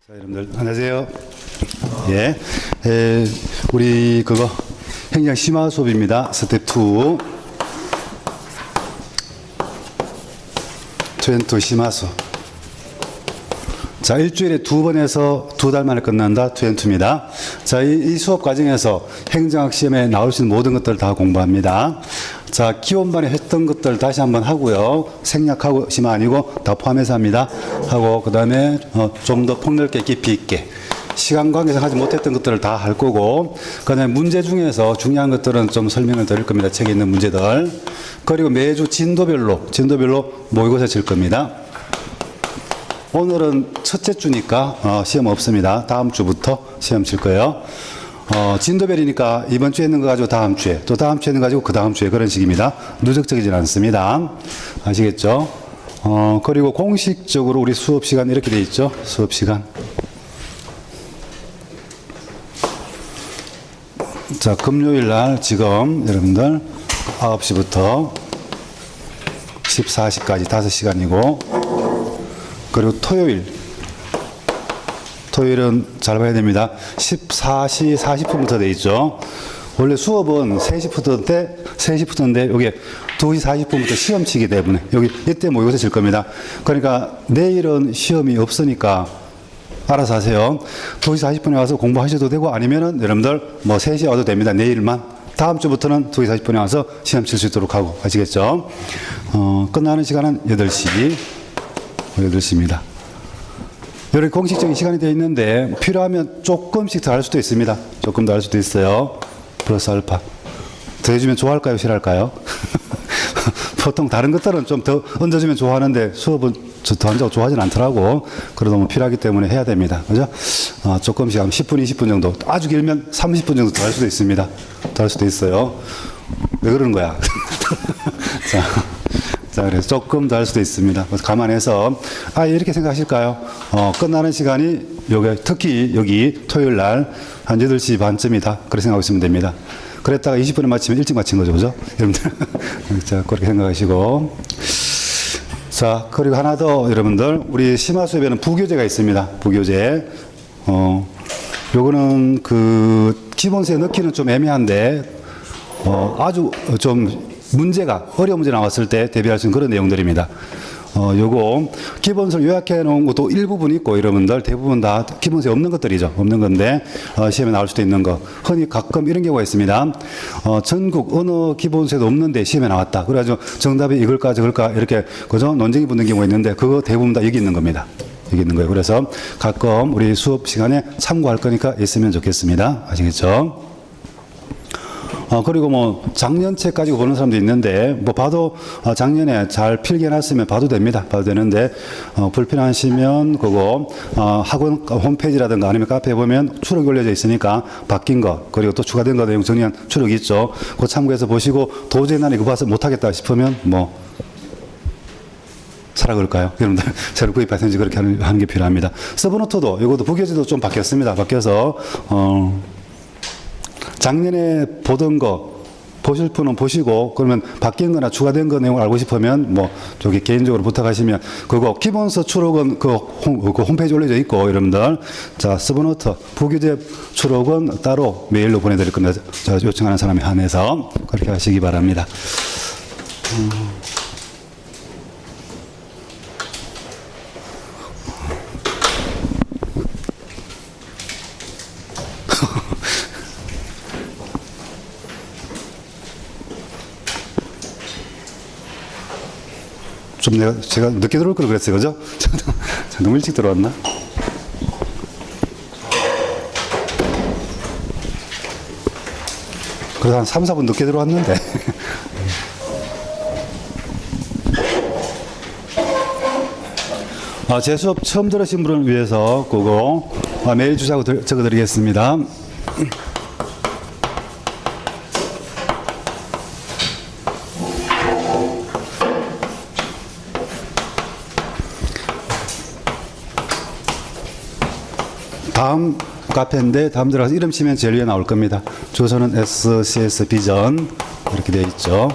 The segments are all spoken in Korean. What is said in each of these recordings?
자, 여러분들 안녕하세요. 우리 행정 심화 수업입니다. 스텝 2 투앤투 심화 수업. 자, 일주일에 2번 해서 2달 만에 끝난다. 투앤투입니다. 자, 이 수업 과정에서 행정학 시험에 나올 수 있는 모든 것들을 다 공부합니다. 자, 기본반에 했던 것들 다시 한번 하고요. 생략하고 시만 아니고 다 포함해서 합니다. 하고 그 다음에 좀 더 폭넓게 깊이 있게 시간 관계상 하지 못했던 것들을 다 할 거고, 그 다음에 문제 중에서 중요한 것들은 좀 설명을 드릴 겁니다. 책에 있는 문제들. 그리고 매주 진도별로 모의고사 칠 겁니다. 오늘은 첫째 주니까 시험 없습니다. 다음 주부터 시험 칠 거예요. 진도별이니까 이번 주에 있는 거 가지고 다음 주에, 또 다음 주에 있는 거 가지고 그 다음 주에, 그런 식입니다. 누적적이진 않습니다. 아시겠죠? 그리고 공식적으로 우리 수업 시간 이렇게 돼 있죠? 수업 시간. 자, 금요일 날 지금 여러분들 9시부터 14시까지 5시간이고, 그리고 토요일은 잘 봐야 됩니다. 14시 40분부터 돼 있죠. 원래 수업은 3시부터인데 여기 2시 40분부터 시험 치기 때문에 이때 모의고사 칠 겁니다. 그러니까 내일은 시험이 없으니까 알아서 하세요. 2시 40분에 와서 공부하셔도 되고, 아니면은 여러분들 3시에 와도 됩니다. 내일만. 다음 주부터는 2시 40분에 와서 시험 칠 수 있도록 하고, 아시겠죠? 끝나는 시간은 8시입니다. 이렇게 공식적인 시간이 되어 있는데 필요하면 조금씩 더 할 수도 있습니다. 조금 더 할 수도 있어요. 플러스 알파. 더 해주면 좋아할까요? 싫어할까요? 보통 다른 것들은 좀 더 얹어주면 좋아하는데 수업은 더 한다고 좋아하진 않더라고. 그러다 보면 필요하기 때문에 해야 됩니다. 그죠? 조금씩 한 10분, 20분 정도. 아주 길면 30분 정도 더 할 수도 있습니다. 더 할 수도 있어요. 왜 그러는 거야? 자, 그래서 조금 더 할 수도 있습니다. 그래서 감안해서, 이렇게 생각하실까요? 끝나는 시간이 특히 여기 토요일 날 한 8시 반쯤이다. 그렇게 생각하고 있으면 됩니다. 그랬다가 20분에 마치면 일찍 마친 거죠. 그죠? 여러분들. 자, 그렇게 생각하시고. 자, 그리고 하나 더 여러분들. 우리 심화 수업에는 부교재가 있습니다. 부교재. 요거는 기본서에 넣기는 좀 애매한데, 아주 좀 어려운 문제 나왔을 때 대비할 수 있는 그런 내용들입니다. 요거 기본서를 요약해 놓은 것도 일부분 있고, 여러분들 대부분 다 기본서에 없는 것들이죠. 없는 건데 시험에 나올 수도 있는 거. 흔히 가끔 이런 경우가 있습니다. 전국 어느 기본서에도 없는데 시험에 나왔다. 그래가지고 정답이 이걸까 저걸까 이렇게 그죠? 논쟁이 붙는 경우가 있는데, 그거 대부분 다 여기 있는 겁니다. 여기 있는 거예요. 그래서 가끔 우리 수업 시간에 참고할 거니까 있으면 좋겠습니다. 아시겠죠? 그리고 작년 책 가지고 보는 사람도 있는데, 봐도, 작년에 잘 필기해놨으면 봐도 됩니다. 봐도 되는데, 불편하시면 학원 홈페이지라든가 아니면 카페에 보면 추록이 올려져 있으니까 바뀐 거, 그리고 또 추가된 거 내용 정리한 추록이 있죠. 그거 참고해서 보시고, 도저히 난 이거 봐서 못하겠다 싶으면, 사라 그럴까요? 여러분들, 새로 구입하든지 그렇게 하는 게 필요합니다. 서브노트도, 이것도 부교재도 좀 바뀌었습니다. 바뀌어서, 작년에 보던 거 보실 분은 보시고, 그러면 바뀐 거나 추가된 거 내용을 알고 싶으면 저기 개인적으로 부탁하시면, 그거 기본서 추록은 홈페이지 올려져 있고, 여러분들. 자, 서브노트 부교재 추록은 따로 메일로 보내드릴 겁니다. 요청하는 사람에 한해서 그렇게 하시기 바랍니다. 제가 늦게 들어올 걸 그랬어요. 그죠? 너무 일찍 들어왔나? 그래서 한 3, 4분 늦게 들어왔는데. 제 수업 처음 들으신 분을 위해서 메일 주소하고 적어드리겠습니다. 다음 카페인데, 다음 들어가서 이름 치면 제일 위에 나올 겁니다. 주소는 SCS 비전 이렇게 되어 있죠.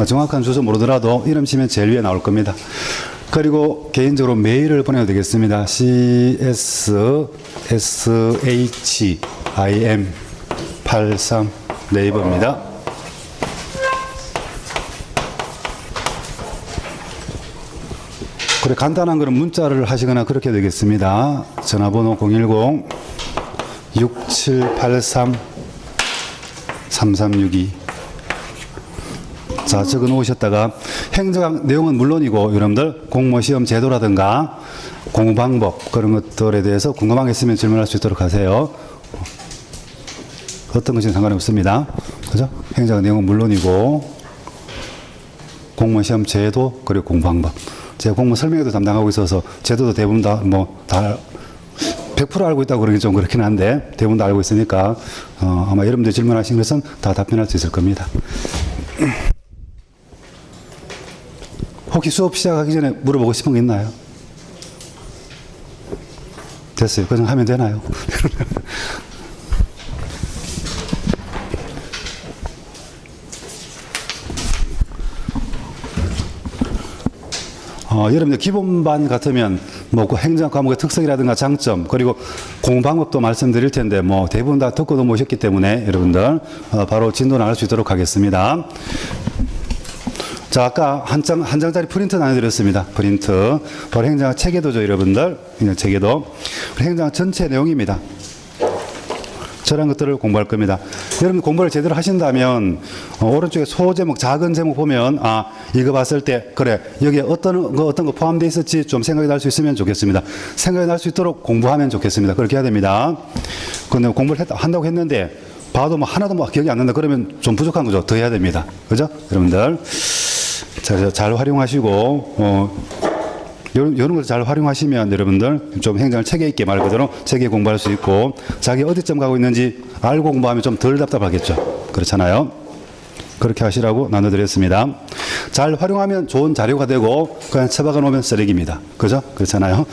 정확한 주소 모르더라도 이름 치면 제일 위에 나올 겁니다. 그리고 개인적으로 메일을 보내도 되겠습니다. CSSHIM83 네이버입니다. 그래 간단한 거는 문자를 하시거나 그렇게 되겠습니다. 전화번호 010-6783-3362. 자, 적어 놓으셨다가 행정학 내용은 물론이고 여러분들 공무원 시험 제도라든가 공부 방법 그런 것들에 대해서 궁금한 게 있으면 질문할 수 있도록 하세요. 어떤 것이든 상관이 없습니다. 그죠? 행정학 내용은 물론이고 공무원 시험 제도 그리고 공부 방법. 제가 공무원 설명회도 담당하고 있어서 제도도 대부분 다 100% 알고 있다고 그러긴 좀 그렇긴 한데 대부분 다 알고 있으니까 아마 여러분들 질문하신 것은 다 답변할 수 있을 겁니다. 혹시 수업 시작하기 전에 물어보고 싶은 거 있나요? 됐어요. 그냥 하면 되나요? 여러분들 기본반 같으면 그 행정 과목의 특성이라든가 장점 그리고 공부 방법도 말씀드릴 텐데 대부분 다 듣고도 모셨기 때문에 여러분들 바로 진도 나갈 수 있도록 하겠습니다. 자, 아까 한 장짜리 프린트 나눠드렸습니다. 프린트. 바로 행정학 체계도죠, 여러분들. 행정학 체계도. 행정학 전체 내용입니다. 저런 것들을 공부할 겁니다. 여러분 공부를 제대로 하신다면 오른쪽에 소제목, 작은 제목 보면 이거 봤을 때 그래 여기에 어떤 거 포함되어 있었지 좀 생각이 날 수 있으면 좋겠습니다. 생각이 날 수 있도록 공부하면 좋겠습니다. 그렇게 해야 됩니다. 근데 공부를 한다고 했는데 봐도 하나도 기억이 안 난다 그러면 좀 부족한 거죠. 더 해야 됩니다. 그죠? 여러분들. 자, 잘 활용하시고 이런 걸 잘 활용하시면 여러분들 좀 행정을 체계 있게 말 그대로 체계 공부할 수 있고 자기 어디쯤 가고 있는지 알고 공부하면 좀 덜 답답하겠죠. 그렇잖아요. 그렇게 하시라고 나눠드렸습니다. 잘 활용하면 좋은 자료가 되고 그냥 처박아 놓으면 쓰레기입니다. 그죠? 그렇잖아요.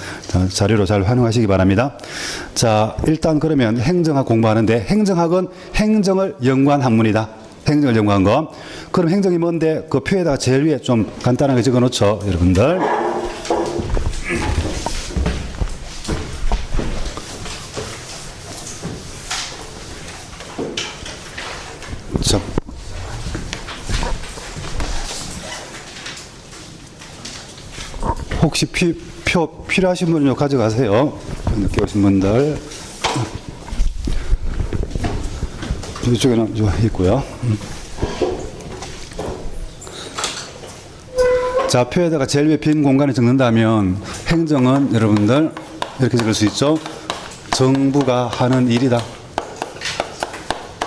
자료로 잘 활용하시기 바랍니다. 자, 일단 그러면 행정학 공부하는데 행정학은 행정을 연구한 학문이다. 행정을 연구한 거. 그럼 행정이 뭔데 그 표에다가 제일 위에 좀 간단하게 적어 놓죠. 여러분들. 자. 혹시 표 필요하신 분은 가져가세요. 늦게 오신 분들. 이쪽에는 있고요. 자, 표에다가 제일 위에 빈 공간에 적는다면 행정은 여러분들 이렇게 적을 수 있죠. 정부가 하는 일이다.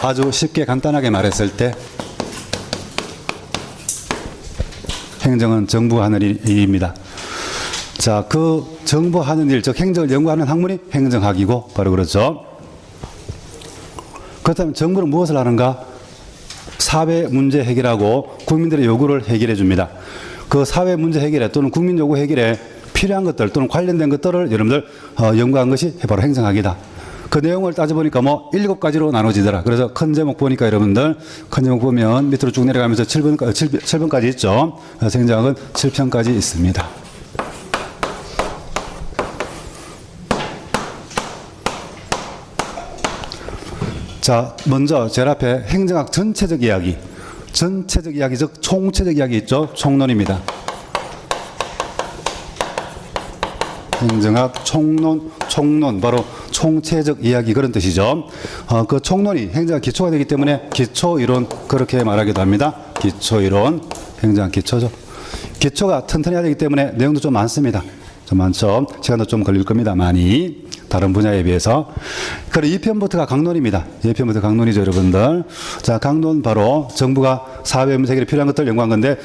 아주 쉽게 간단하게 말했을 때 행정은 정부가 하는 일입니다. 자, 그 정부 하는 일, 즉 행정을 연구하는 학문이 행정학이고 바로 그렇죠. 그렇다면 정부는 무엇을 하는가? 사회 문제 해결하고 국민들의 요구를 해결해 줍니다. 그 사회 문제 해결에 또는 국민 요구 해결에 필요한 것들 또는 관련된 것들을 여러분들 연구한 것이 바로 행정학이다. 그 내용을 따져보니까 7가지로 나눠지더라. 그래서 큰 제목 보니까 여러분들 큰 제목 보면 밑으로 쭉 내려가면서 7번까지 있죠. 그래서 행정학은 7편까지 있습니다. 자, 먼저 제일 앞에 행정학 전체적 이야기. 전체적 이야기, 즉 총체적 이야기 있죠. 총론입니다. 행정학 총론 바로 총체적 이야기 그런 뜻이죠. 그 총론이 행정학 기초가 되기 때문에 기초이론 그렇게 말하기도 합니다. 기초이론, 행정학 기초죠. 기초가 튼튼해야 되기 때문에 내용도 좀 많습니다. 좀 많죠. 시간도 좀 걸릴 겁니다. 많이. 다른 분야에 비해서. 그리고 2편부터가 강론입니다. 2편부터 강론이죠, 여러분들. 자, 강론 바로 정부가 사회 문제 해결에 필요한 것들 연구한 건데,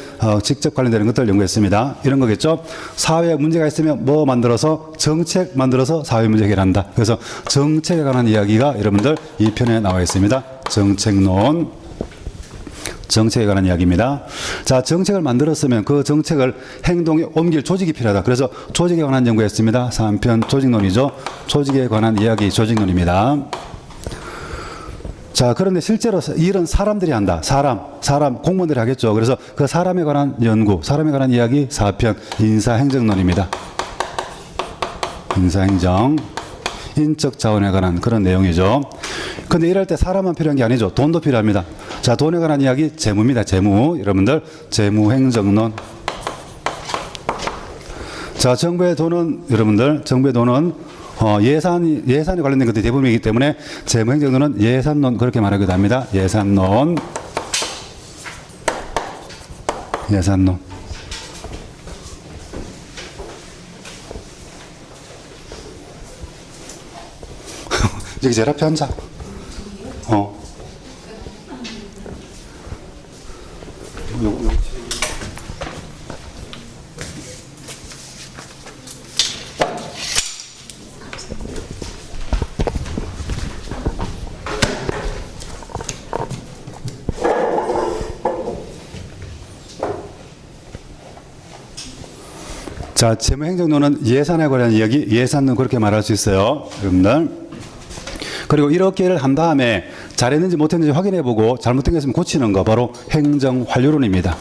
직접 관련되는 것들 연구했습니다. 이런 거겠죠. 사회에 문제가 있으면 만들어서, 정책 만들어서 사회 문제 해결한다. 그래서 정책에 관한 이야기가 여러분들 2편에 나와 있습니다. 정책론. 정책에 관한 이야기입니다. 자, 정책을 만들었으면 그 정책을 행동에 옮길 조직이 필요하다. 그래서 조직에 관한 연구했습니다. 3편 조직론이죠. 조직에 관한 이야기 조직론입니다. 자, 그런데 실제로 일은 사람들이 한다. 사람, 공무원들이 하겠죠. 그래서 그 사람에 관한 연구, 사람에 관한 이야기 4편 인사행정론입니다. 인사행정, 인적 자원에 관한 그런 내용이죠. 근데 일할 때 사람만 필요한 게 아니죠. 돈도 필요합니다. 자, 돈에 관한 이야기 재무입니다. 재무. 여러분들, 재무행정론. 자, 정부의 돈은, 여러분들, 정부의 돈은 예산에 관련된 것들이 대부분이기 때문에 재무행정론은 예산론 그렇게 말하기도 합니다. 예산론. 예산론. 여기 제일 앞에 앉아. 자, 재무행정론은 예산에 관한 이야기, 예산론 그렇게 말할 수 있어요. 여러분들. 그리고 이렇게 일을 한 다음에 잘했는지 못했는지 확인해보고 잘못된 게 있으면 고치는 거 바로 행정환류론입니다.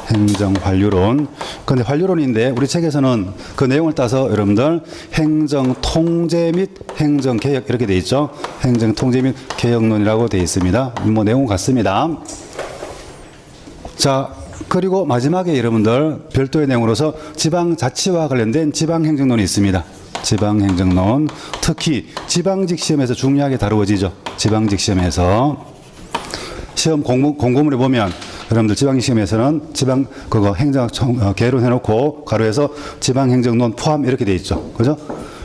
행정환류론. 근데 환류론인데 우리 책에서는 그 내용을 따서 여러분들 행정통제 및 행정개혁 이렇게 돼 있죠. 행정통제 및 개혁론이라고 돼 있습니다. 뭐 내용 같습니다. 자, 그리고 마지막에 여러분들 별도의 내용으로서 지방자치와 관련된 지방행정론이 있습니다. 지방행정론. 특히 지방직 시험에서 중요하게 다루어지죠. 지방직 시험에서. 시험 공고문에 보면 여러분들 지방직 시험에서는 지방 그거 행정 개론 해놓고 가로에서 지방행정론 포함 이렇게 돼 있죠. 그죠?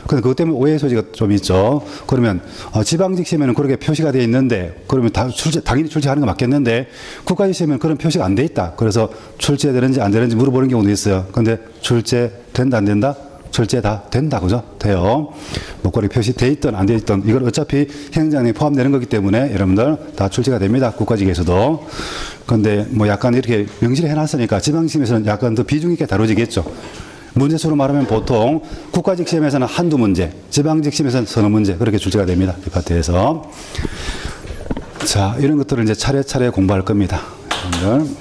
근데 그것 때문에 오해 소지가 좀 있죠. 그러면 지방직 시험에는 그렇게 표시가 되어 있는데 그러면 당연히 출제하는 거 맞겠는데 국가직 시험에는 그런 표시가 안 돼 있다. 그래서 출제되는지 안 되는지 물어보는 경우도 있어요. 근데 출제된다 안 된다? 출제 다 된다. 그죠? 돼요. 뭐 그렇게 표시돼 있든 안 돼 있든 이걸 어차피 행정에 포함되는 거기 때문에 여러분들 다 출제가 됩니다. 국가직에서도. 근데 뭐 약간 이렇게 명시를 해놨으니까 지방시험에서는 약간 더 비중 있게 다뤄지겠죠. 문제수로 말하면 보통 국가직 시험에서는 한두 문제, 지방직 시험에서는 서너 문제 그렇게 출제가 됩니다. 이 파트에서. 자, 이런 것들을 이제 차례차례 공부할 겁니다. 여러분들.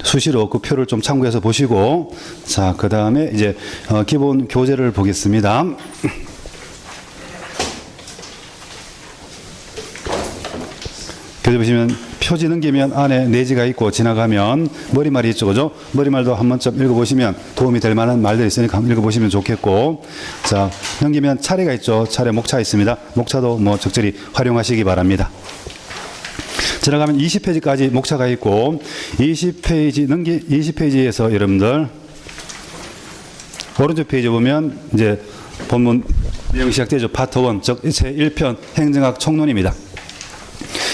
수시로 그 표를 좀 참고해서 보시고, 자, 그 다음에 이제 기본 교재를 보겠습니다. 교재 보시면 표지 넘기면 안에 내지가 있고 지나가면 머리말이 있죠. 그죠? 머리말도 한 번쯤 읽어보시면 도움이 될 만한 말들이 있으니까 한번 읽어보시면 좋겠고, 자, 넘기면 차례가 있죠. 차례 목차 있습니다. 목차도 뭐 적절히 활용하시기 바랍니다. 지나가면 20페이지까지 목차가 있고 20페이지에서 여러분들 오른쪽 페이지 보면 이제 본문 내용 시작되죠. 파트 1, 즉 제1편 행정학 총론입니다.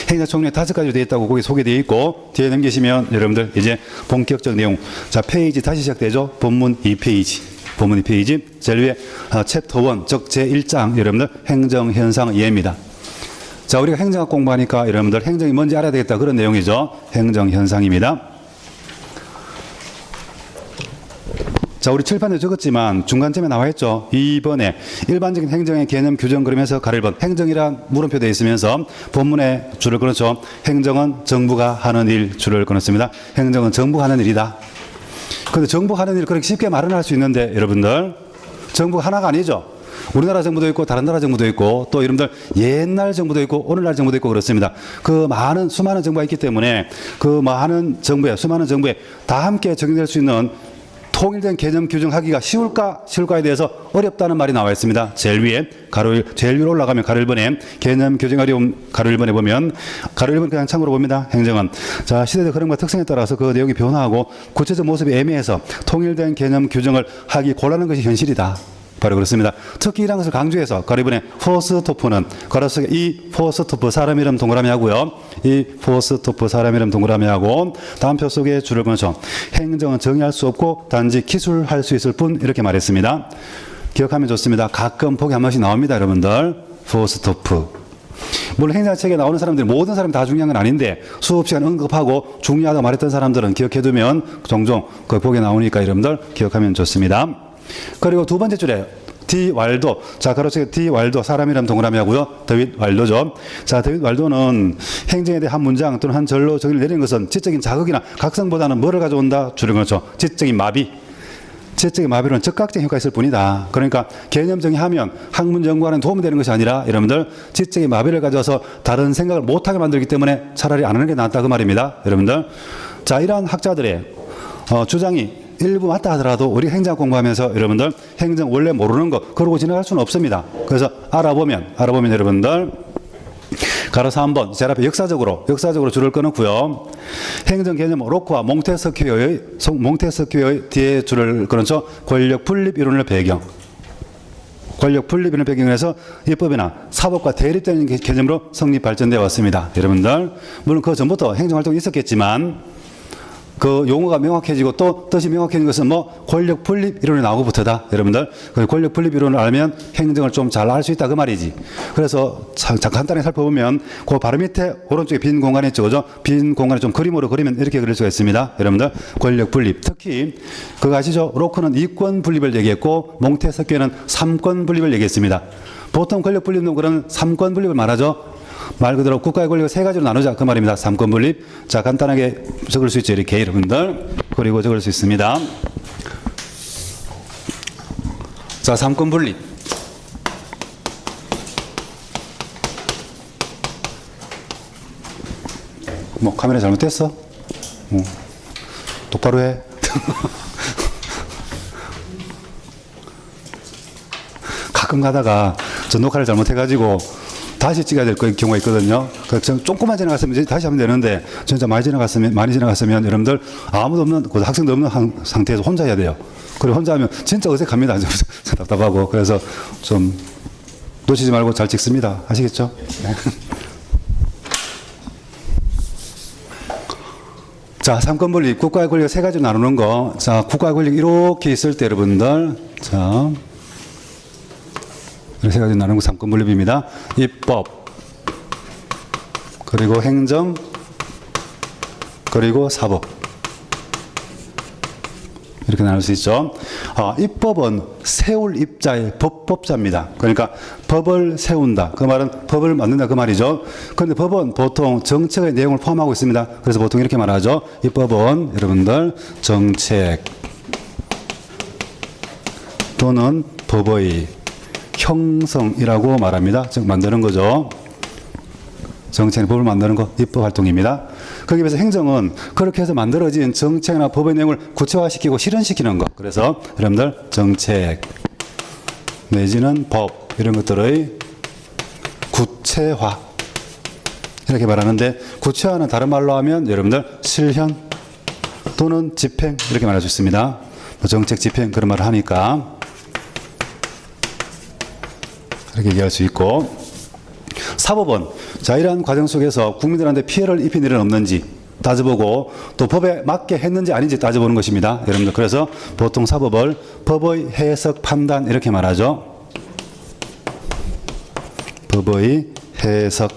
행정 총론이 5가지로 되어 있다고 거기 소개되어 있고 뒤에 넘기시면 여러분들 이제 본격적 내용. 자, 페이지 다시 시작되죠. 본문 2페이지. 본문 2페이지. 제일 위에 챕터 1, 즉 제1장 여러분들 행정현상 이해입니다. 자, 우리가 행정학 공부하니까 여러분들 행정이 뭔지 알아야 되겠다 그런 내용이죠. 행정현상입니다. 자, 우리 칠판에 적었지만 중간쯤에 나와 있죠. 2번에 일반적인 행정의 개념 규정 그러면서 가를 번 행정이란 물음표 되어 있으면서 본문에 줄을 끊었죠. 행정은 정부가 하는 일 줄을 끊었습니다. 행정은 정부가 하는 일이다. 그런데 정부가 하는 일 그렇게 쉽게 말은 할 수 있는데 여러분들 정부가 하나가 아니죠. 우리나라 정부도 있고 다른 나라 정부도 있고 또 여러분들 옛날 정부도 있고 오늘날 정부도 있고 그렇습니다. 그 많은 수많은 정부가 있기 때문에 그 많은 정부에 수많은 정부에 다 함께 적용될 수 있는 통일된 개념 규정하기가 쉬울까에 대해서 어렵다는 말이 나와 있습니다. 제일 위에 제일 위로 올라가면 가로 1번에 개념 규정 어려움 가로 1번에 보면 가로 1번 그냥 참고로 봅니다. 행정은. 자, 시대적 흐름과 특성에 따라서 그 내용이 변화하고 구체적 모습이 애매해서 통일된 개념 규정을 하기 곤란한 것이 현실이다. 바로 그렇습니다. 특히 이런 것을 강조해서 가로 2번에 포스토프는 가로 속에 이 포스토프 사람 이름 동그라미 하고요. 이 포스토프 사람 이름 동그라미 하고 다음 표 속에 줄을 끊죠. 행정은 정의할 수 없고 단지 기술할 수 있을 뿐 이렇게 말했습니다. 기억하면 좋습니다. 가끔 보기 한 번씩 나옵니다. 여러분들. 포스토프. 물론 행정책에 나오는 사람들이 모든 사람이 다 중요한 건 아닌데 수업 시간 언급하고 중요하다고 말했던 사람들은 기억해두면 종종 그 보기 나오니까 여러분들 기억하면 좋습니다. 그리고 두 번째 줄에 디 왈도. 자, 가로치기 디 왈도. 사람 이름 동그라미 하고요. 더윗 왈도죠. 자, 더윗 왈도는 행정에 대한 한 문장 또는 한 절로 정의를 내리는 것은 지적인 자극이나 각성보다는 뭐를 가져온다? 줄여 그렇죠. 지적인 마비. 지적인 마비로는 즉각적인 효과가 있을 뿐이다. 그러니까 개념 정의하면 학문 연구하는 도움이 되는 것이 아니라 여러분들 지적인 마비를 가져와서 다른 생각을 못하게 만들기 때문에 차라리 안 하는 게 낫다 그 말입니다. 여러분들. 자, 이러한 학자들의 주장이 일부 맞다 하더라도 우리 행정 공부하면서 여러분들 행정 원래 모르는 거 그러고 지나갈 수는 없습니다. 그래서 알아보면 여러분들 가로서 한번 제 앞에 역사적으로 줄을 끊었고요. 행정 개념 로크와 몽테스키오의 뒤에 줄을 끊었죠. 권력 분립 이론을 배경. 권력 분립 이론을 배경으로 해서 입법이나 사법과 대립되는 개념으로 성립 발전되어 왔습니다. 여러분들 물론 그 전부터 행정 활동이 있었겠지만 그 용어가 명확해지고 또 뜻이 명확해진 것은 뭐 권력 분립 이론이 나오고부터다. 여러분들 그 권력 분립 이론을 알면 행정을 좀 잘 알 수 있다 그 말이지. 그래서 간단히 살펴보면 그 바로 밑에 오른쪽에 빈 공간이 있죠. 그죠? 빈 공간을 좀 그림으로 그리면 이렇게 그릴 수가 있습니다. 여러분들 권력 분립. 특히 그거 아시죠? 로크는 이권 분립을 얘기했고 몽테스키오는 삼권 분립을 얘기했습니다. 보통 권력 분립 논거는 삼권 분립을 말하죠. 말 그대로 국가의 권력을 세 가지로 나누자 그 말입니다. 삼권 분립. 자, 간단하게 적을 수 있죠. 이렇게 여러분들 그리고 적을 수 있습니다. 자, 삼권 분립. 뭐 카메라 잘못됐어? 똑바로 해. 가끔 가다가 저 녹화를 잘못해가지고 다시 찍어야 될 경우가 있거든요. 그래서 조금만 지나갔으면 이제 다시 하면 되는데 진짜 많이 지나갔으면 여러분들 아무도 없는 학생도 없는 상태에서 혼자 해야 돼요. 그리고 혼자 하면 진짜 어색합니다. 답답하고. 그래서 좀 놓치지 말고 잘 찍습니다. 아시겠죠? 네. 자, 삼권 분립, 국가의 권력 세 가지로 나누는 거. 자, 국가의 권력 이렇게 있을 때 여러분들, 자, 세 가지 나누는 거 삼권 분립입니다. 입법, 그리고 행정, 그리고 사법. 이렇게 나눌 수 있죠. 입법은 세울 입자의 법자입니다. 그러니까 법을 세운다. 그 말은 법을 만든다 그 말이죠. 그런데 법은 보통 정책의 내용을 포함하고 있습니다. 그래서 보통 이렇게 말하죠. 입법은 여러분들 정책 또는 법의 형성이라고 말합니다. 즉 만드는 거죠. 정책, 법을 만드는 것, 입법 활동입니다. 거기에 비해서 행정은 그렇게 해서 만들어진 정책이나 법의 내용을 구체화시키고 실현시키는 것. 그래서 여러분들 정책 내지는 법 이런 것들의 구체화 이렇게 말하는데 구체화는 다른 말로 하면 여러분들 실현 또는 집행 이렇게 말할 수 있습니다. 정책 집행 그런 말을 하니까 이렇게 얘기할 수 있고 사법은 자 이러한 과정 속에서 국민들한테 피해를 입힌 일은 없는지 따져보고 또 법에 맞게 했는지 아닌지 따져보는 것입니다. 여러분들 그래서 보통 사법을 법의 해석 판단 이렇게 말하죠. 법의 해석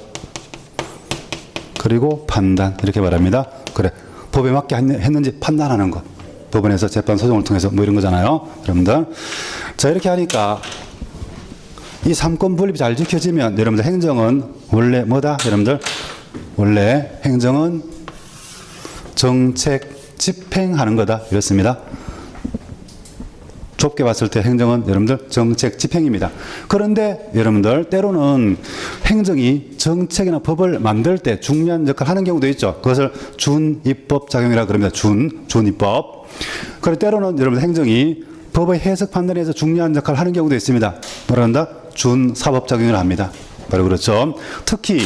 그리고 판단 이렇게 말합니다. 그래 법에 맞게 했는지 판단하는 것. 법원에서 재판 소송을 통해서 뭐 이런 거잖아요. 여러분들 자 이렇게 하니까 이 삼권 분립이 잘 지켜지면 여러분들 행정은 원래 뭐다? 여러분들 원래 행정은 정책 집행하는 거다 이렇습니다. 좁게 봤을 때 행정은 여러분들 정책 집행입니다. 그런데 여러분들 때로는 행정이 정책이나 법을 만들 때 중요한 역할을 하는 경우도 있죠. 그것을 준입법 작용이라고 그럽니다. 준입법. 그리고 때로는 여러분 행정이 법의 해석 판단에서 중요한 역할을 하는 경우도 있습니다. 뭐라 한다? 준사법작용을 합니다. 바로 그렇죠. 특히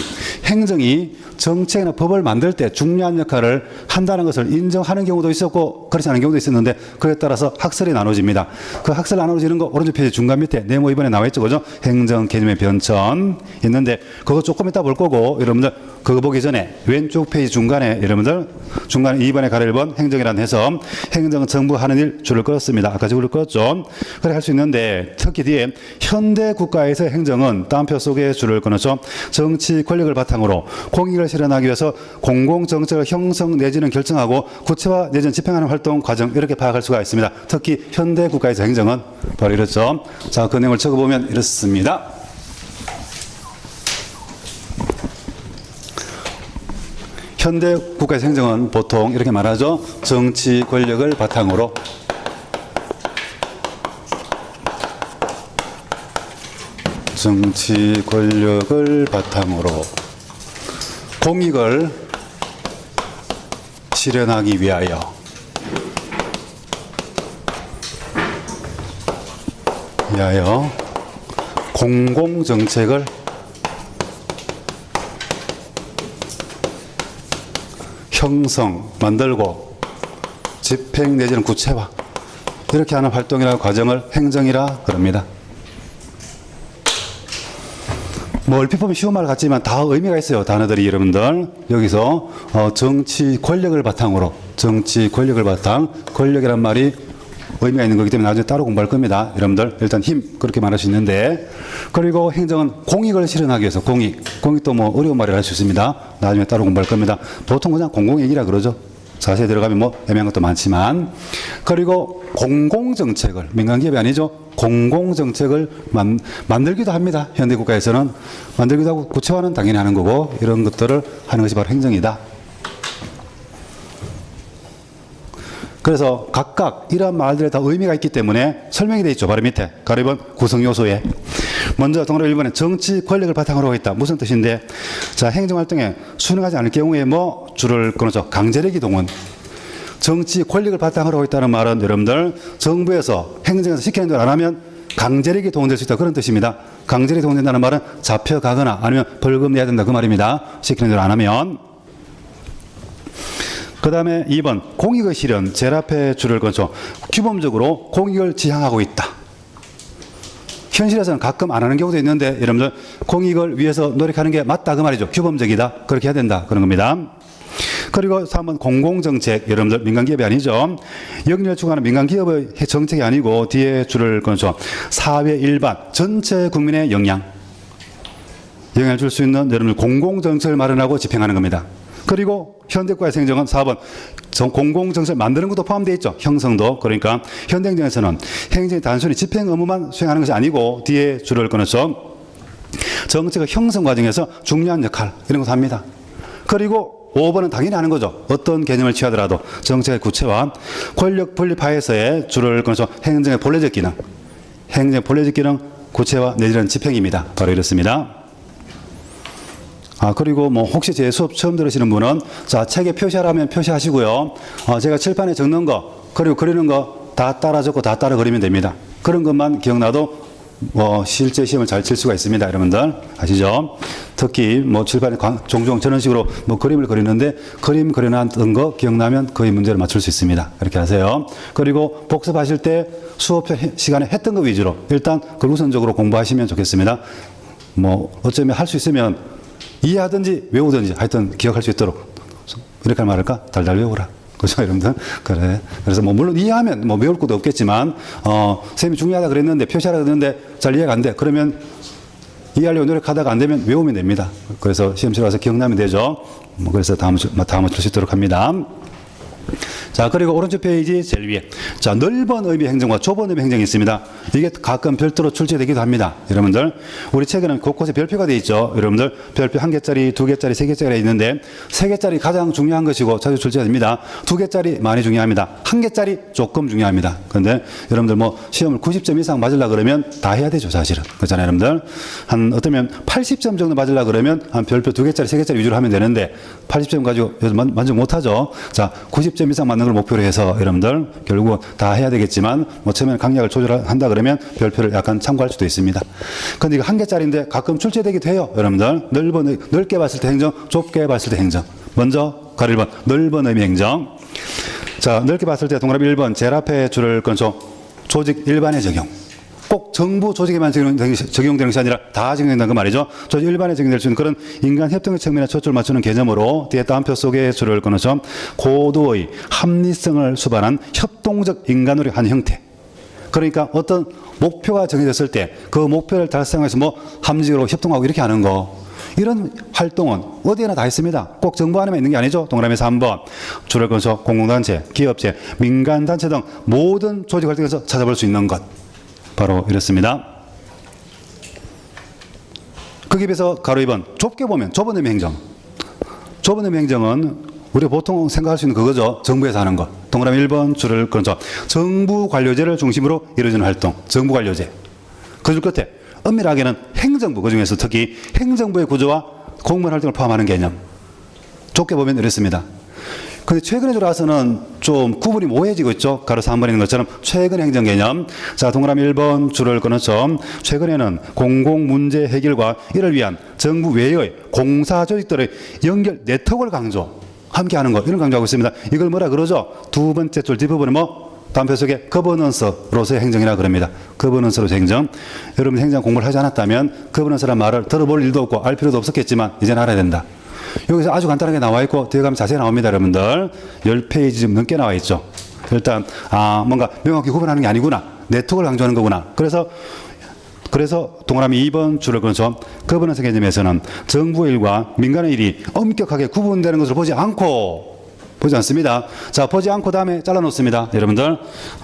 행정이 정책이나 법을 만들 때 중요한 역할을 한다는 것을 인정하는 경우도 있었고 그렇지 않은 경우도 있었는데 그에 따라서 학설이 나눠집니다. 그 학설 나눠지는 거 오른쪽 페이지 중간 밑에 네모 2번에 나와 있죠. 그죠? 행정 개념의 변천 있는데 그거 조금 이따 볼 거고 여러분들 그거 보기 전에 왼쪽 페이지 중간에 여러분들 중간에 2번에 가로 1번 행정이란 해서 행정은 정부 하는 일 줄을 끌었습니다. 아까 줄을 끌었죠. 그래 할 수 있는데 특히 뒤에 현대 국가에서 행정은 따옴표 속에 줄을 줄을 끊어서 정치 권력을 바탕으로 공익을 실현하기 위해서 공공정책을 형성 내지는 결정하고 구체화 내지는 집행하는 활동 과정 이렇게 파악할 수가 있습니다. 특히 현대 국가에서 행정은 바로 이렇죠. 자, 그 내용을 적어보면 이렇습니다. 현대 국가에서 행정은 보통 이렇게 말하죠. 정치 권력을 바탕으로 정치 권력을 바탕으로 공익을 실현하기 위하여 공공정책을 형성, 만들고 집행 내지는 구체화 이렇게 하는 활동이나 과정을 행정이라 그럽니다. 뭐 얼핏 보면 쉬운 말 같지만 다 의미가 있어요. 단어들이 여러분들. 여기서 정치 권력을 바탕으로 권력이란 말이 의미가 있는 거기 때문에 나중에 따로 공부할 겁니다. 여러분들 일단 힘 그렇게 말할 수 있는데 그리고 행정은 공익을 실현하기 위해서 공익도 뭐 어려운 말이라 할 수 있습니다. 나중에 따로 공부할 겁니다. 보통 그냥 공공이익이라 그러죠. 자세히 들어가면 뭐 애매한 것도 많지만 그리고 공공정책을 민간기업이 아니죠. 공공정책을 만들기도 합니다. 현대국가에서는 만들기도 하고 구체화는 당연히 하는 거고 이런 것들을 하는 것이 바로 행정이다. 그래서 각각 이러한 말들에 다 의미가 있기 때문에 설명이 되어 있죠. 바로 밑에 가로 1번 구성요소에 먼저 동그라미 1번에 정치 권력을 바탕으로 하고 있다. 무슨 뜻인데 자 행정활동에 순응하지 않을 경우에 뭐 줄을 끊어서 강제력이 동원 정치 권력을 바탕으로 하고 있다는 말은 여러분들 정부에서 행정에서 시키는 대로 안 하면 강제력이 동원될 수 있다. 그런 뜻입니다. 강제력이 동원된다는 말은 잡혀가거나 아니면 벌금 내야 된다. 그 말입니다. 시키는 대로 안 하면. 그 다음에 2번 공익의 실현 제일 앞에 줄을 끊죠. 규범적으로 공익을 지향하고 있다. 현실에서는 가끔 안 하는 경우도 있는데 여러분들 공익을 위해서 노력하는 게 맞다 그 말이죠. 규범적이다. 그렇게 해야 된다. 그런 겁니다. 그리고 3번 공공정책 여러분들 민간기업이 아니죠. 영리를 추구하는 민간기업의 정책이 아니고 뒤에 줄을 끊죠. 사회 일반 전체 국민의 영향을 줄 수 있는 여러분들 공공정책을 마련하고 집행하는 겁니다. 그리고 현대국가에서 행정은 4번 공공정책을 만드는 것도 포함되어 있죠. 형성도. 그러니까 현대행정에서는 행정이 단순히 집행 업무만 수행하는 것이 아니고 뒤에 줄을 끊어서 정책의 형성 과정에서 중요한 역할 이런 것도 합니다. 그리고 5번은 당연히 하는 거죠. 어떤 개념을 취하더라도 정책의 구체화 권력 분립화에서의 줄을 끊어서 행정의 본래적 기능 구체화 내지는 집행입니다. 바로 이렇습니다. 그리고 뭐 혹시 제 수업 처음 들으시는 분은 자 책에 표시하라면 표시하시고요. 제가 칠판에 적는 거 그리고 그리는 거 다 따라 적고 다 따라 그리면 됩니다. 그런 것만 기억나도 실제 시험을 잘 칠 수가 있습니다. 여러분들 아시죠? 특히 뭐 칠판에 종종 저런 식으로 뭐 그림을 그리는데 그림 그려놨던 거 기억나면 거의 문제를 맞출 수 있습니다. 이렇게 하세요. 그리고 복습하실 때 수업 시간에 했던 거 위주로 일단 그 우선적으로 공부하시면 좋겠습니다. 뭐 어쩌면 할 수 있으면 이해하든지 외우든지 하여튼 기억할 수 있도록 이렇게 말할까? 달달 외우라. 그죠, 여러분들? 그래. 그래서 뭐 물론 이해하면 뭐 외울 것도 없겠지만 선생님이 중요하다 그랬는데 표시하라 그랬는데 잘 이해가 안 돼. 그러면 이해하려고 노력하다가 안 되면 외우면 됩니다. 그래서 시험실에 와서 기억나면 되죠. 뭐 그래서 다음을 줄 수 있도록 합니다. 자, 그리고 오른쪽 페이지 제일 위에 자 넓은 의미의 행정과 좁은 의미의 행정이 있습니다. 이게 가끔 별도로 출제되기도 합니다. 여러분들 우리 책에는 곳곳에 별표가 되어 있죠. 여러분들 별표 1개짜리, 2개짜리, 3개짜리가 있는데 3개짜리 가장 중요한 것이고 자주 출제됩니다. 2개짜리 많이 중요합니다. 1개짜리 조금 중요합니다. 그런데 여러분들 뭐 시험을 90점 이상 맞으려고 그러면 다 해야 되죠. 사실은 그렇잖아요. 여러분들 한 어쩌면 80점 정도 맞으려고 그러면 한 별표 2개짜리, 3개짜리 위주로 하면 되는데 80점 가지고 만족 못하죠. 자 90점 이상 맞는 걸 목표로 해서 여러분들 결국 다 해야 되겠지만 뭐 처음에는 강약을 조절한다 그러면 별표를 약간 참고할 수도 있습니다. 근데 이거 1개짜리인데 가끔 출제되기도 해요. 여러분들 넓게 봤을 때 행정, 좁게 봤을 때 행정. 먼저 가로 1번 넓은 의미 행정. 자 넓게 봤을 때 동그라미 1번 제일 앞에 줄을 끊죠. 조직 일반의 적용. 꼭 정부 조직에만 적용되는 것이 아니라 다 적용된다는 그 말이죠. 조직 일반에 적용될 수 있는 그런 인간 협동의 측면에 초점을 맞추는 개념으로 뒤에 따옴표 속에 줄을 끊어서 고도의 합리성을 수반한 협동적 인간으로 한 형태. 그러니까 어떤 목표가 정해졌을 때 그 목표를 달성해서 뭐 함직으로 협동하고 이렇게 하는 거. 이런 활동은 어디에나 다 있습니다. 꼭 정부 안에만 있는 게 아니죠. 동그라미 3번. 줄을 그어서 공공단체, 기업체, 민간단체 등 모든 조직 활동에서 찾아볼 수 있는 것. 바로 이렇습니다. 거기에 비해서 가로 2번. 좁게 보면 좁은 의미 행정. 좁은 의미 행정은 우리가 보통 생각할 수 있는 그거죠. 정부에서 하는 것. 동그라미 1번 줄을 그어서 정부 관료제를 중심으로 이루어지는 활동. 정부 관료제. 그 줄 끝에 엄밀하게는 행정부, 그중에서 특히 행정부의 구조와 공무원 활동을 포함하는 개념. 좁게 보면 이렇습니다. 근데 최근에 들어와서는 좀 구분이 모호해지고 있죠. 가로 3번에 있는 것처럼 최근 행정 개념. 자, 동그라미 1번 줄을 끊어서 최근에는 공공 문제 해결과 이를 위한 정부 외의 공사 조직들의 연결 네트워크를 강조. 함께 하는 것. 이런 강조하고 있습니다. 이걸 뭐라 그러죠? 두 번째 줄 뒷부분에 뭐? 단표 속에 거버넌스로서의 행정이라 그럽니다. 거버넌스로서의 행정. 여러분 행정 공부를 하지 않았다면 거버넌스라는 말을 들어볼 일도 없고 알 필요도 없었겠지만 이제는 알아야 된다. 여기서 아주 간단하게 나와 있고 뒤에 가면 자세히 나옵니다. 여러분들 10페이지 좀 넘게 나와 있죠. 일단 뭔가 명확히 구분하는 게 아니구나. 네트워크를 강조하는 거구나. 그래서 동그라미 2번 줄을 그어서 거버넌스 개념에서는 정부 일과 민간의 일이 엄격하게 구분되는 것을 보지 않습니다. 자, 보지 않고 다음에 잘라놓습니다. 여러분들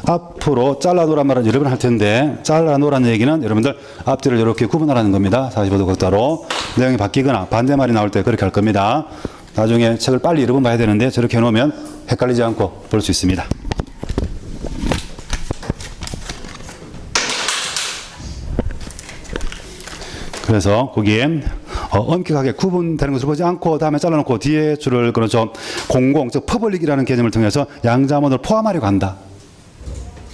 앞으로 잘라놓으란 말은 여러 번 할 텐데 잘라놓으라는 얘기는 여러분들 앞뒤를 이렇게 구분하라는 겁니다. 45도 각도로 내용이 바뀌거나 반대말이 나올 때 그렇게 할 겁니다. 나중에 책을 빨리 여러 번 봐야 되는데 저렇게 해놓으면 헷갈리지 않고 볼 수 있습니다. 그래서 거기에 엄격하게 구분되는 것을 보지 않고 다음에 잘라놓고 뒤에 줄을 그어서 공공, 즉 퍼블릭이라는 개념을 통해서 양자문을 포함하려고 한다.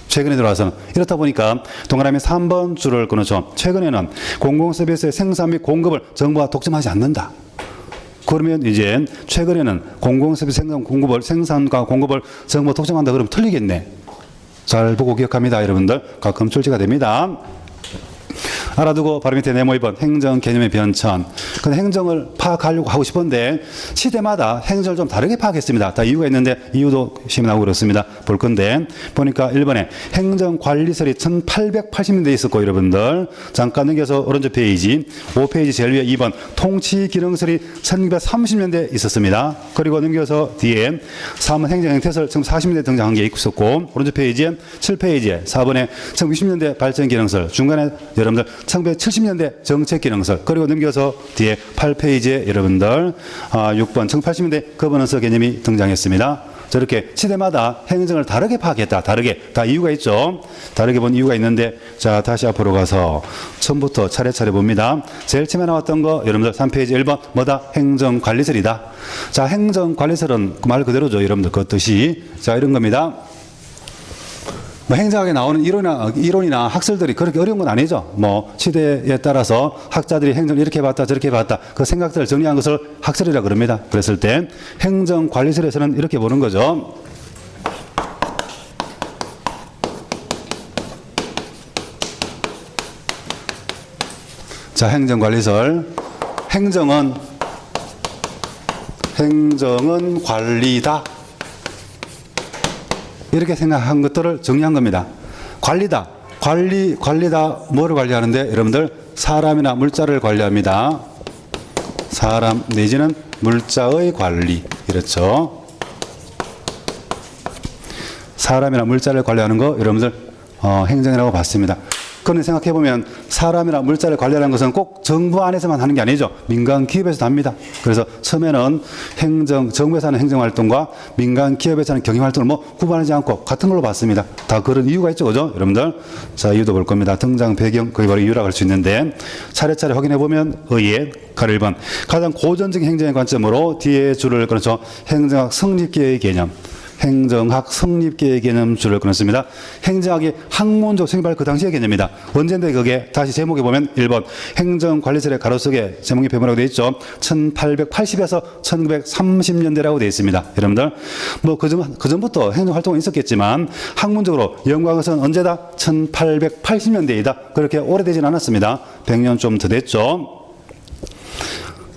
최근에 들어와서는 이렇다 보니까 동그라미 3번 줄을 끊어서 최근에는 공공서비스의 생산 및 공급을 정부가 독점하지 않는다. 그러면 이제 최근에는 공공서비스 생산과 공급을 정부가 독점한다. 그러면 틀리겠네. 잘 보고 기억합니다. 여러분들 가끔 출제가 됩니다. 알아두고 바로 밑에 네모 2번 행정 개념의 변천. 근데 행정을 파악하려고 하고 싶은데 시대마다 행정을 좀 다르게 파악했습니다. 다 이유가 있는데 이유도 시험에 나오고 그렇습니다. 볼 건데 보니까 1번에 행정관리설이 1880년대에 있었고 여러분들 잠깐 넘겨서 오른쪽 페이지 5페이지 제일 위에 2번 통치기능설이 1930년대에 있었습니다. 그리고 넘겨서 뒤에 3번 행정행태설 1940년대에 등장한 게 있었고 오른쪽 페이지에 7페이지에 4번에 1960년대 발전기능설 중간에 여러분들 1970년대 정책기능설 그리고 넘겨서 뒤에 8페이지에 여러분들 6번 1980년대 거버넌스 개념이 등장했습니다. 저렇게 시대마다 행정을 다르게 파악했다. 다르게. 다 이유가 있죠. 다르게 본 이유가 있는데 자 다시 앞으로 가서 처음부터 차례차례 봅니다. 제일 처음에 나왔던 거 여러분들 3페이지 1번 뭐다? 행정관리설이다. 자 행정관리설은 말 그대로죠. 여러분들 그 뜻이 자 이런 겁니다. 뭐 행정학에 나오는 이론이나 학설들이 그렇게 어려운 건 아니죠. 뭐 시대에 따라서 학자들이 행정을 이렇게 봤다 저렇게 봤다 그 생각들을 정리한 것을 학설이라 그럽니다. 그랬을 때 행정관리설에서는 이렇게 보는 거죠. 자 행정관리설 행정은 관리다. 이렇게 생각한 것들을 정리한 겁니다. 관리다. 관리다. 뭐를 관리하는데 여러분들 사람이나 물자를 관리합니다. 사람 내지는 물자의 관리. 이렇죠. 사람이나 물자를 관리하는 거 여러분들 행정이라고 봤습니다. 그런데 생각해보면 사람이나 물자를 관리하는 것은 꼭 정부 안에서만 하는 게 아니죠. 민간 기업에서도 합니다. 그래서 처음에는 정부에서 하는 행정활동과 민간 기업에서 하는 경영활동을 뭐 구분하지 않고 같은 걸로 봤습니다. 다 그런 이유가 있죠. 그죠? 여러분들. 자, 이유도 볼 겁니다. 등장 배경, 거기 바로 이유라고 할 수 있는데 차례차례 확인해보면 의의 가로 1번. 가장 고전적인 행정의 관점으로 뒤에 줄을 끊어서 행정학 성립계의 개념. 행정학 성립계의 개념 줄을 끊었습니다. 행정학이 학문적 성립할 그 당시의 개념이다. 언젠데 그게 다시 제목에 보면 1번 행정관리설의 가로 속에 제목이 표명하고 되어 있죠. 1880에서 1930년대라고 되어 있습니다. 여러분들 뭐 그전부터 행정활동은 있었겠지만 학문적으로 연구한 것은 언제다? 1880년대이다. 그렇게 오래되진 않았습니다. 100년 좀 더 됐죠.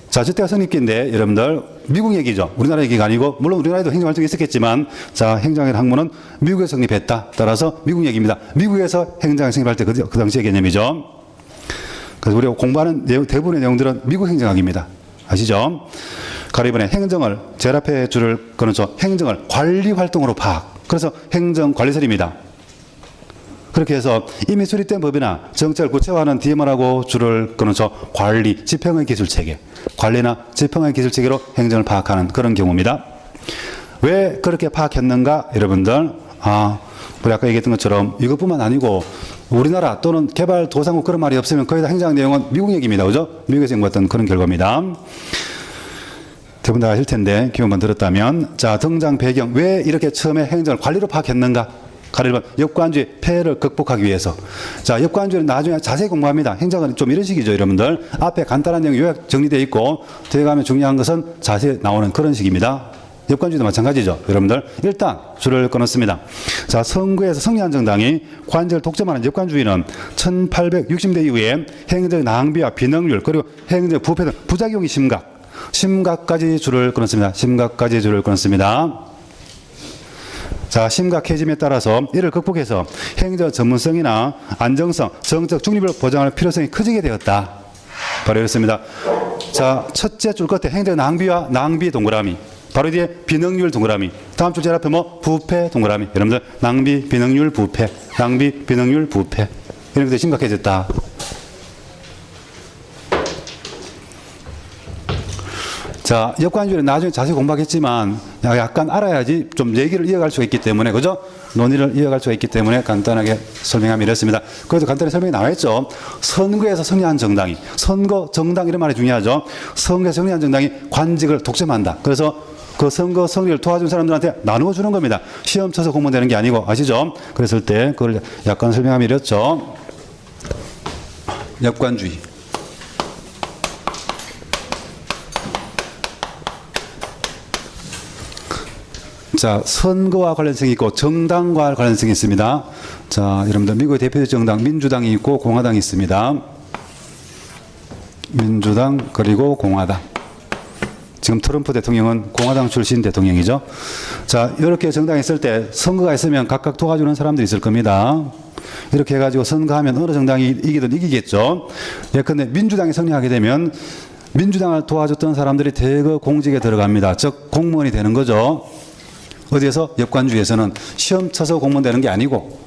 자, 저때가 성립기인데 여러분들 미국 얘기죠. 우리나라 얘기가 아니고, 물론 우리나라에도 행정활동이 있었겠지만, 자, 행정의 학문은 미국에서 성립했다. 따라서 미국 얘기입니다. 미국에서 행정이 성립할 때 그 당시의 개념이죠. 그래서 우리가 공부하는 대부분의 내용들은 미국 행정학입니다. 아시죠? 가로 이번에 행정을, 제일 앞에 줄을 끊어서 행정을 관리 활동으로 파악. 그래서 행정관리설입니다. 그렇게 해서 이미 수립된 법이나 정책을 구체화하는 DMR하고 줄을 끊어서 관리, 집행의 기술체계, 관리나 집행의 기술체계로 행정을 파악하는 그런 경우입니다. 왜 그렇게 파악했는가? 여러분들, 우리 아까 얘기했던 것처럼 이것뿐만 아니고 우리나라 또는 개발도상국 그런 말이 없으면 거의 다 행정 내용은 미국 얘기입니다. 그죠? 미국에서 연구했던 그런 결과입니다. 대부분 다 아실 텐데 기억만 들었다면, 자, 등장 배경, 왜 이렇게 처음에 행정을 관리로 파악했는가? 가로 1번 역관주의 폐해를 극복하기 위해서. 자, 역관주의는 나중에 자세히 공부합니다. 행정은 좀 이런 식이죠, 여러분들. 앞에 간단한 내용 요약 정리되어 있고 뒤에 가면 중요한 것은 자세히 나오는 그런 식입니다. 역관주의도 마찬가지죠, 여러분들. 일단 줄을 끊었습니다. 자, 선거에서 승리한 정당이 관직을 독점하는 역관주의는 1860대 이후에 행정 낭비와 비능률 그리고 행정 부패 등 부작용이 심각까지 줄을 끊었습니다. 심각까지 줄을 끊었습니다. 자, 심각해짐에 따라서 이를 극복해서 행정 전문성이나 안정성, 정책 중립을 보장할 필요성이 커지게 되었다. 바로 이렇습니다. 자, 첫째 줄 끝에 행정 낭비와 낭비 동그라미. 바로 뒤에 비능률 동그라미. 다음 줄 제일 앞에 뭐? 부패 동그라미. 여러분들, 낭비, 비능률, 부패. 낭비, 비능률, 부패. 이런 것들이 심각해졌다. 자, 역관주의는 나중에 자세히 공부하겠지만 약간 알아야지 좀 얘기를 이어갈 수가 있기 때문에, 그죠? 논의를 이어갈 수가 있기 때문에 간단하게 설명하면 이렇습니다. 그래도 간단히 설명이 나와 있죠. 선거에서 승리한 정당이, 선거, 정당 이런 말이 중요하죠. 선거에서 승리한 정당이 관직을 독점한다. 그래서 그 선거 승리를 도와준 사람들한테 나누어 주는 겁니다. 시험 쳐서 공무원 되는 게 아니고, 아시죠? 그랬을 때 그걸 약간 설명하면 이렇죠. 역관주의. 자, 선거와 관련성이 있고 정당과 관련성이 있습니다. 자, 여러분들 미국의 대표적 정당 민주당이 있고 공화당이 있습니다. 민주당 그리고 공화당. 지금 트럼프 대통령은 공화당 출신 대통령이죠. 자, 이렇게 정당이 있을 때 선거가 있으면 각각 도와주는 사람들이 있을 겁니다. 이렇게 해가지고 선거하면 어느 정당이 이기든 이기겠죠. 예컨대 민주당이 승리하게 되면 민주당을 도와줬던 사람들이 대거 공직에 들어갑니다. 즉 공무원이 되는 거죠. 어디에서? 역관주의에서는 시험 쳐서 공무원 되는 게 아니고,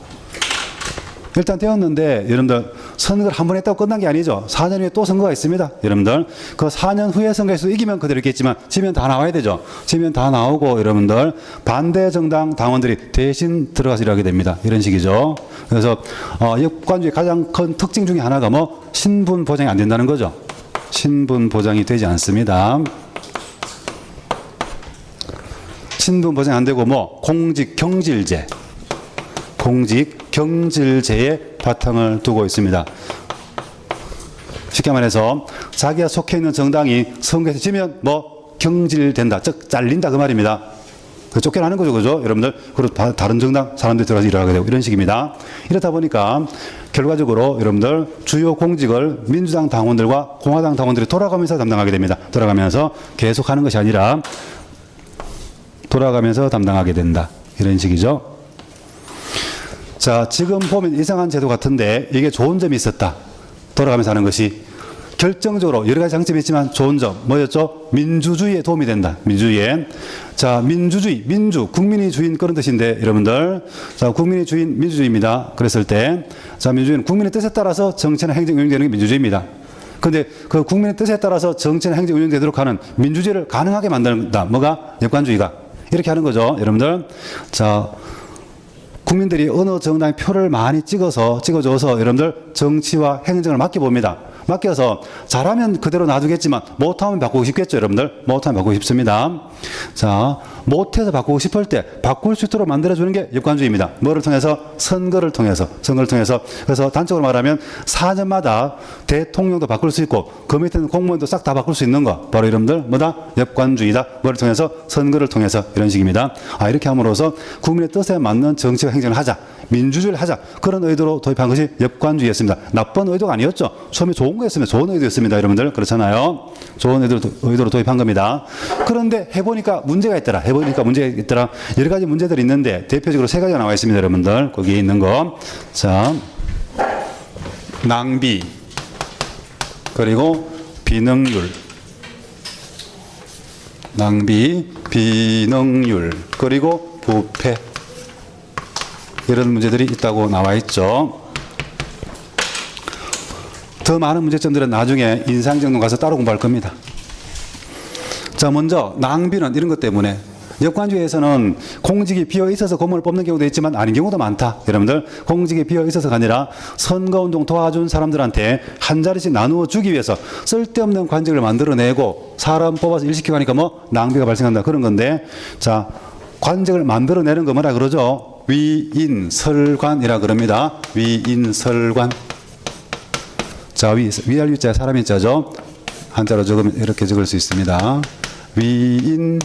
일단 되었는데 여러분들 선거를 한 번 했다고 끝난 게 아니죠. 4년 후에 또 선거가 있습니다. 여러분들 그 4년 후에 선거에서 이기면 그대로 있겠지만 지면 다 나와야 되죠. 지면 다 나오고 여러분들 반대 정당 당원들이 대신 들어가서 일하게 됩니다. 이런 식이죠. 그래서 역관주의 가장 큰 특징 중에 하나가 뭐? 신분 보장이 안 된다는 거죠. 신분 보장이 되지 않습니다. 신분 보장 안 되고 뭐? 공직 경질제. 공직 경질제에 바탕을 두고 있습니다. 쉽게 말해서 자기가 속해 있는 정당이 선거에서 지면 뭐? 경질된다. 즉 잘린다 그 말입니다. 쫓겨나는 거죠. 그죠? 여러분들. 그리고 다른 정당 사람들이 들어가서 일하게 되고 이런 식입니다. 이렇다 보니까 결과적으로 여러분들 주요 공직을 민주당 당원들과 공화당 당원들이 돌아가면서 담당하게 됩니다. 돌아가면서 계속 하는 것이 아니라 돌아가면서 담당하게 된다. 이런 식이죠. 자, 지금 보면 이상한 제도 같은데 이게 좋은 점이 있었다. 돌아가면서 하는 것이 결정적으로 여러 가지 장점이 있지만 좋은 점 뭐였죠? 민주주의에 도움이 된다. 민주주의에. 자, 민주주의, 민주, 국민이 주인 그런 뜻인데 여러분들, 자, 국민이 주인 민주주의입니다. 그랬을 때, 자, 민주주의는 국민의 뜻에 따라서 정치나 행정이 운영되는 게 민주주의입니다. 근데 그 국민의 뜻에 따라서 정치나 행정이 운영되도록 하는 민주주의를 가능하게 만든다. 뭐가? 역관주의가. 이렇게 하는 거죠, 여러분들. 자, 국민들이 어느 정당에 표를 많이 찍어줘서 여러분들 정치와 행정을 맡겨봅니다. 맡겨서 잘하면 그대로 놔두겠지만 못하면 바꾸고 싶겠죠, 여러분들. 못하면 바꾸고 싶습니다. 자, 못해서 바꾸고 싶을 때 바꿀 수 있도록 만들어주는 게 역관주의입니다. 뭐를 통해서? 선거를 통해서. 그래서 단적으로 말하면 4년마다 대통령도 바꿀 수 있고 그 밑에 있는 공무원도 싹 다 바꿀 수 있는 거. 바로 여러분들 뭐다? 역관주의다. 뭐를 통해서? 선거를 통해서. 이런 식입니다. 이렇게 함으로써 국민의 뜻에 맞는 정치와 행정을 하자. 민주주의를 하자. 그런 의도로 도입한 것이 역관주의였습니다. 나쁜 의도가 아니었죠. 처음에 좋은 거였습니다. 좋은 의도였습니다. 여러분들. 그렇잖아요. 좋은 의도로 도입한 겁니다. 그런데 해보니까 문제가 있더라. 여러 가지 문제들이 있는데 대표적으로 세 가지가 나와 있습니다. 여러분들. 거기에 있는 거. 자, 낭비. 그리고 비능률. 낭비, 비능률. 그리고 부패. 이런 문제들이 있다고 나와 있죠. 더 많은 문제점들은 나중에 인상정론 가서 따로 공부할 겁니다. 자, 먼저 낭비는 이런 것 때문에 역관주의에서는 공직이 비어 있어서 공무원을 뽑는 경우도 있지만 아닌 경우도 많다. 여러분들, 공직이 비어 있어서가 아니라 선거운동 도와준 사람들한테 한 자리씩 나누어 주기 위해서 쓸데없는 관직을 만들어내고 사람 뽑아서 일 시키고 하니까 뭐 낭비가 발생한다. 그런 건데, 자, 관직을 만들어내는 거 뭐라 그러죠? 위인설관이라 그럽니다. 위인설관. 자, 위할 위자 사람의 자죠. 한자로 적으면 이렇게 적을 수 있습니다. 위인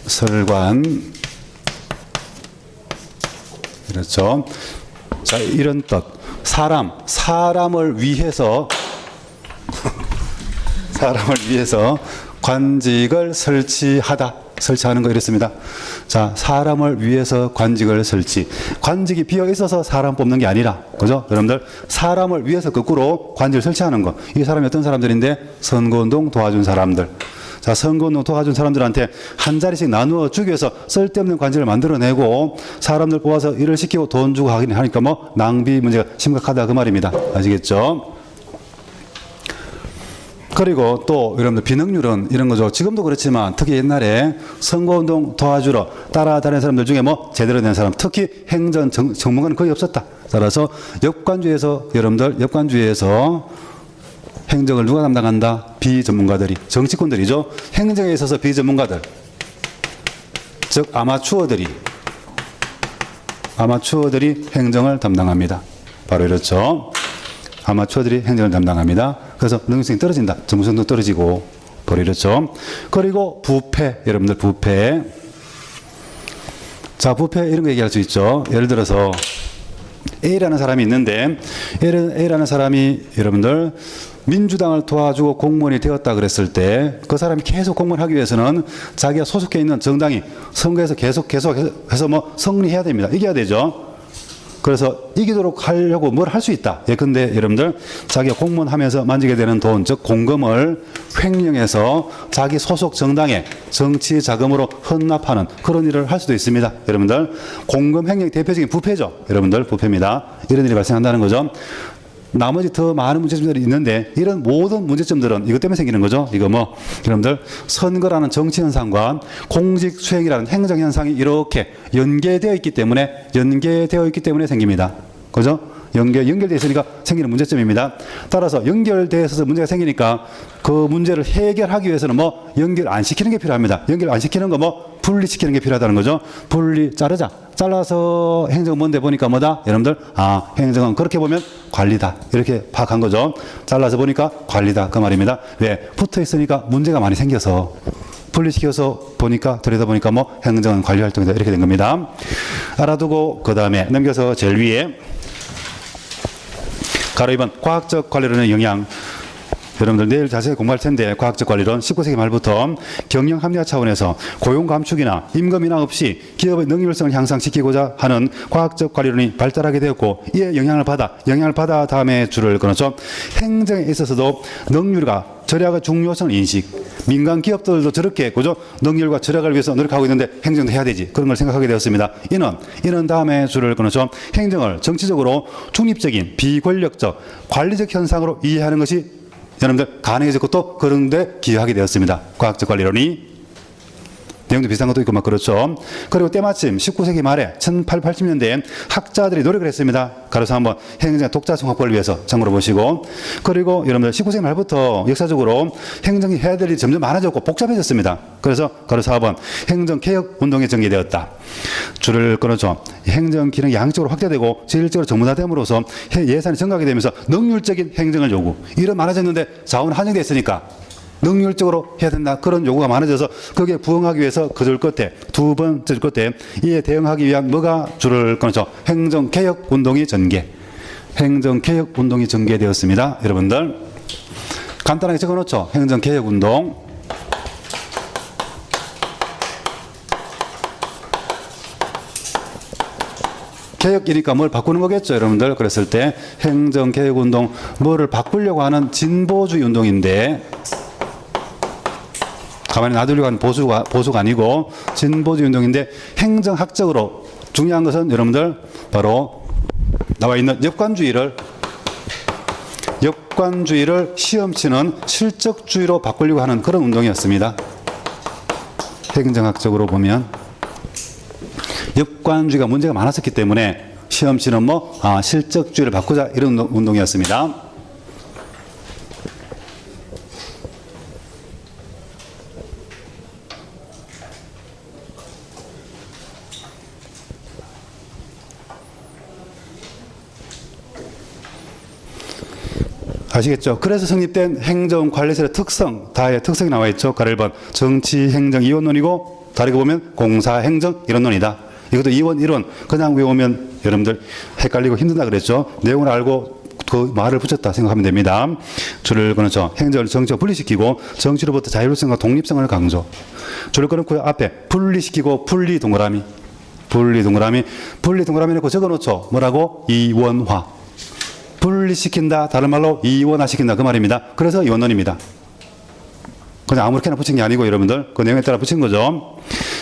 설관. 그렇죠. 자, 이런 뜻. 사람을 위해서 관직을 설치하는 거 이랬습니다. 자, 사람을 위해서 관직을 설치. 관직이 비어 있어서 사람 뽑는 게 아니라, 그죠? 여러분들, 사람을 위해서 거꾸로 관직을 설치하는 거. 이 사람이 어떤 사람들인데? 선거운동 도와준 사람들. 자, 선거운동 도와준 사람들한테 한 자리씩 나누어 주기 위해서 쓸데없는 관직을 만들어내고 사람들 뽑아서 일을 시키고 돈 주고 하니까 뭐 낭비 문제가 심각하다 그 말입니다. 아시겠죠? 그리고 또 여러분들 비능률은 이런 거죠. 지금도 그렇지만 특히 옛날에 선거운동 도와주러 따라다니는 사람들 중에 뭐 제대로 된 사람, 특히 행정 전문가는 거의 없었다. 따라서 역관주의에서 행정을 누가 담당한다? 비전문가들이, 정치권들이죠. 행정에 있어서 비전문가들, 즉 아마추어들이 행정을 담당합니다. 바로 이렇죠. 아마추어들이 행정을 담당합니다. 그래서 능력성이 떨어진다. 정부성도 떨어지고 바로 이렇죠. 그리고 부패, 여러분들 부패. 자, 부패 이런 거 얘기할 수 있죠. 예를 들어서 A라는 사람이 있는데 A라는 사람이 여러분들 민주당을 도와주고 공무원이 되었다 그랬을 때 그 사람이 계속 공무원 하기 위해서는 자기가 소속해 있는 정당이 선거에서 계속해서 뭐 승리해야 됩니다. 이겨야 되죠. 그래서 이기도록 하려고 뭘 할 수 있다. 예컨대 여러분들 자기가 공무원 하면서 만지게 되는 돈, 즉 공금을 횡령해서 자기 소속 정당의 정치 자금으로 헌납하는 그런 일을 할 수도 있습니다. 여러분들 공금 횡령의 대표적인 부패죠. 여러분들 부패입니다. 이런 일이 발생한다는 거죠. 나머지 더 많은 문제점들이 있는데 이런 모든 문제점들은 이것 때문에 생기는 거죠. 이거 뭐 여러분들 선거라는 정치 현상과 공직 수행이라는 행정 현상이 이렇게 연계되어 있기 때문에 생깁니다. 그죠? 연결되어 있으니까 생기는 문제점입니다. 따라서 연결되어 있어서 문제가 생기니까 그 문제를 해결하기 위해서는 뭐 연결 안 시키는 게 필요합니다. 연결 안 시키는 거 뭐 분리시키는 게 필요하다는 거죠. 잘라서 행정은 뭔데 보니까 뭐다? 여러분들 행정은 그렇게 보면 관리다. 이렇게 파악한 거죠. 잘라서 보니까 관리다. 그 말입니다. 왜? 붙어 있으니까 문제가 많이 생겨서 분리시켜서 들여다보니까 뭐 행정은 관리 활동이다. 이렇게 된 겁니다. 알아두고 그 다음에 넘겨서 제일 위에 가로 2번 과학적 관리론의 영향. 여러분들 내일 자세히 공부할 텐데 과학적 관리론 19세기 말부터 경영 합리화 차원에서 고용 감축이나 임금 인하 없이 기업의 능률성을 향상시키고자 하는 과학적 관리론이 발달하게 되었고 이에 영향을 받아 다음에 줄을 끊었죠. 행정에 있어서도 능률과 절약의 중요성을 인식. 민간 기업들도 저렇게 했고죠. 능률과 절약을 위해서 노력하고 있는데 행정도 해야 되지. 그런 걸 생각하게 되었습니다. 이는 다음에 줄을 끊었죠. 행정을 정치적으로 중립적인 비권력적 관리적 현상으로 이해하는 것이 여러분들 가능해졌고 또 그런 데 기여하게 되었습니다. 과학적 관리론이. 내용도 비슷한 것도 있고 막 그렇죠. 그리고 때마침 19세기 말에 1880년대에 학자들이 노력을 했습니다. 가로서 한번 행정의 독자성 확보를 위해서 참고로 보시고, 그리고 여러분들 19세기 말부터 역사적으로 행정이 해야 될 일이 점점 많아졌고 복잡해졌습니다. 그래서 가로서 4번 행정개혁 운동에 전개되었다. 줄을 끊어줘. 행정 기능이 양적으로 확대되고 질적으로 전문화됨으로써 예산이 증가하게 되면서 능률적인 행정을 요구. 일은 많아졌는데 자원 한정되어 있으니까 능률적으로 해야 된다. 그런 요구가 많아져서 거기에 부응하기 위해서 그 줄 끝에 두 번째 줄 끝에 이에 대응하기 위한 뭐가 줄을 끊어줘. 행정개혁 운동이 전개. 행정개혁 운동이 전개되었습니다. 여러분들 간단하게 적어놓죠. 행정개혁 운동. 개혁이니까 뭘 바꾸는 거겠죠, 여러분들. 그랬을 때 행정개혁운동, 뭐를 바꾸려고 하는 진보주의 운동인데 가만히 놔두려고 하는 보수가 아니고 진보주의 운동인데 행정학적으로 중요한 것은 여러분들 바로 나와 있는 역관주의를 시험치는 실적주의로 바꾸려고 하는 그런 운동이었습니다. 행정학적으로 보면 역관주의가 문제가 많았었기 때문에 시험치는 실적주의를 바꾸자 이런 운동이었습니다. 아시겠죠? 그래서 성립된 행정관리설의 특성, 다의 특성이 나와 있죠. 가로 1번 정치행정이원론이고 다르게 보면 공사행정이론론이다. 이것도 이원, 이론 그냥 외우면 여러분들 헷갈리고 힘든다 그랬죠. 내용을 알고 그 말을 붙였다 생각하면 됩니다. 줄을 끊어서 행정을 정치와 분리시키고 정치로부터 자율성과 독립성을 강조. 줄을 끊고 앞에 분리시키고 분리 동그라미 놓고 적어놓죠. 뭐라고? 이원화. 분리시킨다. 다른 말로 이원화시킨다. 그 말입니다. 그래서 이원론입니다. 그냥 아무렇게나 붙인 게 아니고 여러분들 그 내용에 따라 붙인 거죠.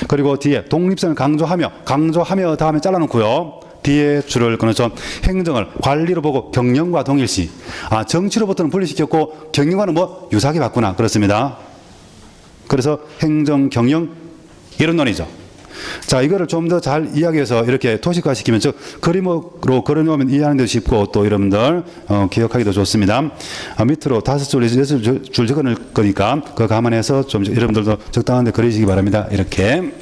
그리고 뒤에 독립성을 강조하며 다음에 잘라놓고요. 뒤에 줄을 끊어서 행정을 관리로 보고 경영과 동일시. 정치로부터는 분리시켰고 경영과는 유사하게 봤구나. 그렇습니다. 그래서 행정, 경영 이론론이죠. 자, 이거를 좀 더 잘 이야기해서 이렇게 토식화 시키면, 즉, 그림으로 그려놓으면 이해하는 데 쉽고 또 여러분들, 기억하기도 좋습니다. 밑으로 5줄, 6줄 적어놓을 거니까 그거 감안해서 좀 여러분들도 적당한 데 그리시기 바랍니다. 이렇게.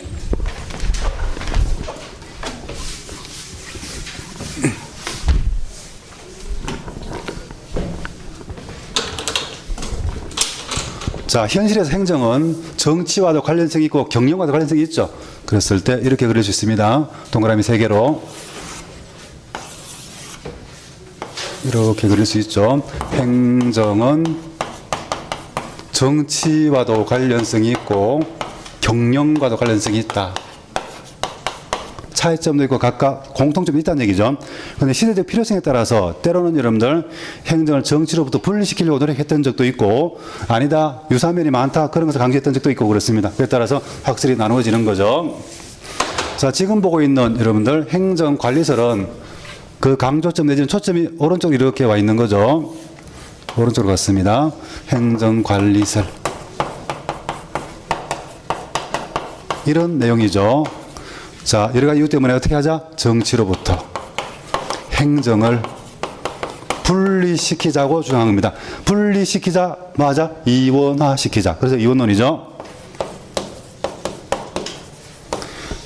자, 현실에서 행정은 정치와도 관련성이 있고 경영과도 관련성이 있죠. 그랬을 때 이렇게 그릴 수 있습니다. 동그라미 3개로 이렇게 그릴 수 있죠. 행정은 정치와도 관련성이 있고 경영과도 관련성이 있다. 차이점도 있고 각각 공통점이 있다는 얘기죠. 그런데 시대적 필요성에 따라서 때로는 여러분들 행정을 정치로부터 분리시키려고 노력했던 적도 있고 아니다, 유사한 면이 많다, 그런 것을 강조했던 적도 있고 그렇습니다. 그에 따라서 확실히 나누어지는 거죠. 자, 지금 보고 있는 여러분들 행정관리설은 그 강조점 내지는 초점이 오른쪽으로 이렇게 와 있는 거죠. 오른쪽으로 갔습니다. 행정관리설. 이런 내용이죠. 자, 여러 가지 이유 때문에 어떻게 하자? 정치로부터 행정을 분리시키자고 주장한 겁니다. 분리시키자, 맞아? 이원화시키자. 그래서 이원론이죠.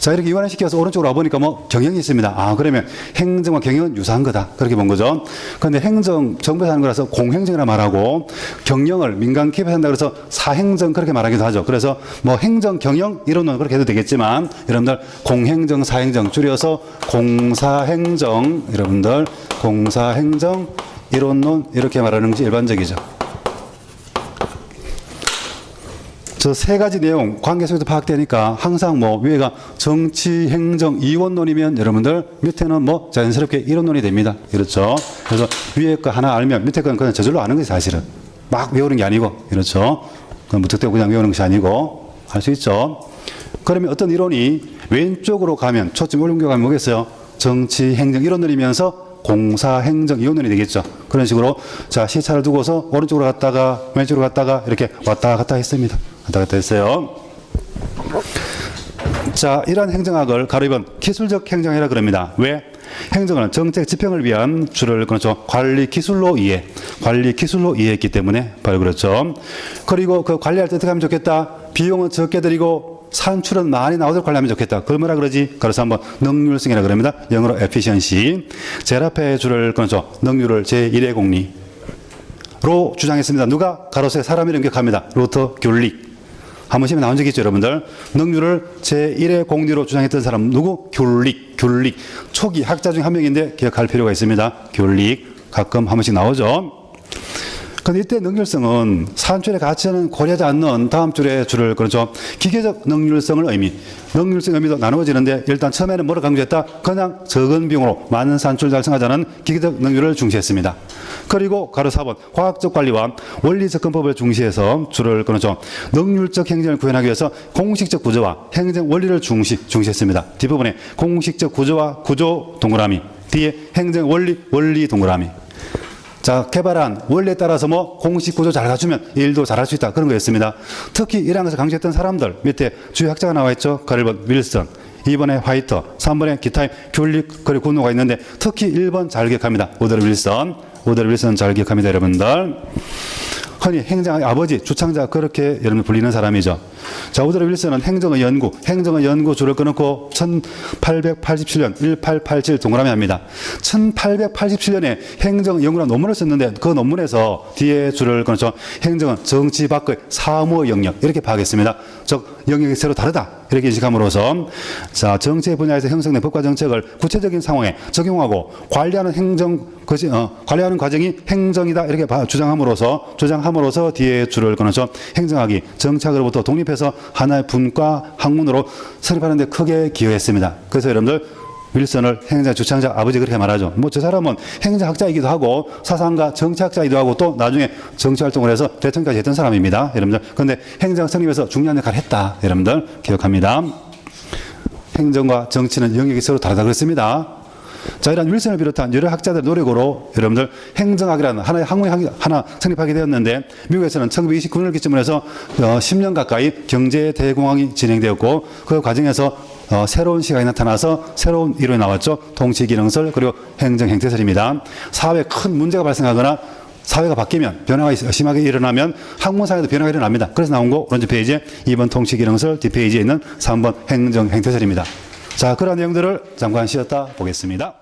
자, 이렇게 이원화시켜서 오른쪽으로 와보니까 경영이 있습니다. 그러면 행정과 경영은 유사한 거다. 그렇게 본 거죠. 그런데 행정, 정부에서 하는 거라서 공행정이라 말하고 경영을 민간 기업에서 한다 그래서 사행정 그렇게 말하기도 하죠. 그래서 행정, 경영 이론은 그렇게 해도 되겠지만 여러분들 공행정, 사행정 줄여서 공사행정, 여러분들 공사행정 이론론 이렇게 말하는 것이 일반적이죠. 저 3가지 내용 관계 속에서 파악되니까 항상 위에가 정치, 행정, 이원론이면 여러분들 밑에는 자연스럽게 이론론이 됩니다. 그렇죠. 그래서 위에 거 하나 알면 밑에 건 그냥 저절로 아는 것이 사실은. 막 외우는 게 아니고, 그렇죠. 그건 무턱대고 그냥 외우는 것이 아니고 할 수 있죠. 그러면 어떤 이론이 왼쪽으로 가면 초점 옮겨가면 뭐겠어요? 정치, 행정 이론론이면서 공사, 행정, 이원론이 되겠죠. 그런 식으로 자, 시차를 두고서 오른쪽으로 갔다가 왼쪽으로 갔다가 이렇게 왔다 갔다 했습니다. 왔다 갔다 했어요. 자, 이러한 행정학을 가로 2번 기술적 행정이라 그럽니다. 왜? 행정은 정책 집행을 위한 줄을 그렇죠. 관리 기술로 이해했기 때문에 바로 그렇죠. 그리고 그 관리할 때 어떻게 하면 좋겠다? 비용은 적게 들이고 산출은 많이 나오도록 관리하면 좋겠다. 그걸 뭐라 그러지? 그래서 한번 능률성이라 그럽니다. 영어로 efficiency. 제일 앞에 줄을 그렇죠. 능률을 제1의 공리로 주장했습니다. 누가? 가로수에 사람 이름 기억합니다. 루터 귤릭. 한 번씩 나온 적이 있죠, 여러분들. 능률을 제1의 공리로 주장했던 사람 누구? 귤릭. 초기 학자 중 한 명인데 기억할 필요가 있습니다. 귤릭. 가끔 한 번씩 나오죠. 근데 이때 능률성은 산출의 가치는 고려하지 않는 다음 줄의 그렇죠. 기계적 능률성을 능률성 의미도 나누어지는데 일단 처음에는 뭐를 강조했다? 그냥 적은 비용으로 많은 산출 달성하자는 기계적 능률을 중시했습니다. 그리고 가로 4번 과학적 관리와 원리 접근법을 중시해서 줄을 그렇죠. 능률적 행정을 구현하기 위해서 공식적 구조와 행정 원리를 중시했습니다. 뒷부분에 공식적 구조와 구조 동그라미, 뒤에 행정 원리 동그라미. 자, 개발한 원리에 따라서 뭐 공식 구조 잘 갖추면 일도 잘할 수 있다. 그런 거였습니다. 특히 이러한 것을 강조했던 사람들 밑에 주요 학자가 나와 있죠. 1번 윌슨, 2번에 화이터, 3번에 기타의 귤릭 그리고 군노가 있는데 특히 1번 잘 기억합니다. 우드로 윌슨 잘 기억합니다, 여러분들. 흔히 행정의 아버지, 주창자 그렇게 여러분 불리는 사람이죠. 자, 우드로 윌슨은 행정의 연구 줄을 끊고 1887년 1887 동그라미 합니다. 1887년에 행정 연구라는 논문을 썼는데 그 논문에서 뒤에 줄을 끊죠. 행정은 정치 밖의 사무 영역 이렇게 파악했습니다. 즉 영역이 서로 다르다 이렇게 인식함으로써 자, 정책 분야에서 형성된 법과 정책을 구체적인 상황에 적용하고 관리하는 관리하는 과정이 행정이다 이렇게 주장함으로써 뒤에 줄을 끊어서 행정학이 정책으로부터 독립해서 하나의 분과 학문으로 설립하는 데 크게 기여했습니다. 그래서 여러분들 윌슨을 행정 주창자 아버지 그렇게 말하죠. 뭐 저 사람은 행정학자이기도 하고 사상가 정치학자이기도 하고 또 나중에 정치활동을 해서 대통령까지 했던 사람입니다. 여러분들. 그런데 행정 성립에서 중요한 역할을 했다. 여러분들 기억합니다. 행정과 정치는 영역이 서로 다르다 그랬습니다. 자, 이런 윌슨을 비롯한 여러 학자들의 노력으로 여러분들 행정학이라는 하나의 학문이 하나 성립하게 되었는데 미국에서는 1929년을 기점으로 해서 10년 가까이 경제 대공황이 진행되었고 그 과정에서 새로운 시각이 나타나서 새로운 이론이 나왔죠. 통치기능설 그리고 행정행태설입니다. 사회에 큰 문제가 발생하거나 사회가 바뀌면 변화가 심하게 일어나면 학문사에도 변화가 일어납니다. 그래서 나온 거 오른쪽 페이지에 2번 통치기능설 뒷페이지에 있는 3번 행정행태설입니다. 자, 그런 내용들을 잠깐 쉬었다 보겠습니다.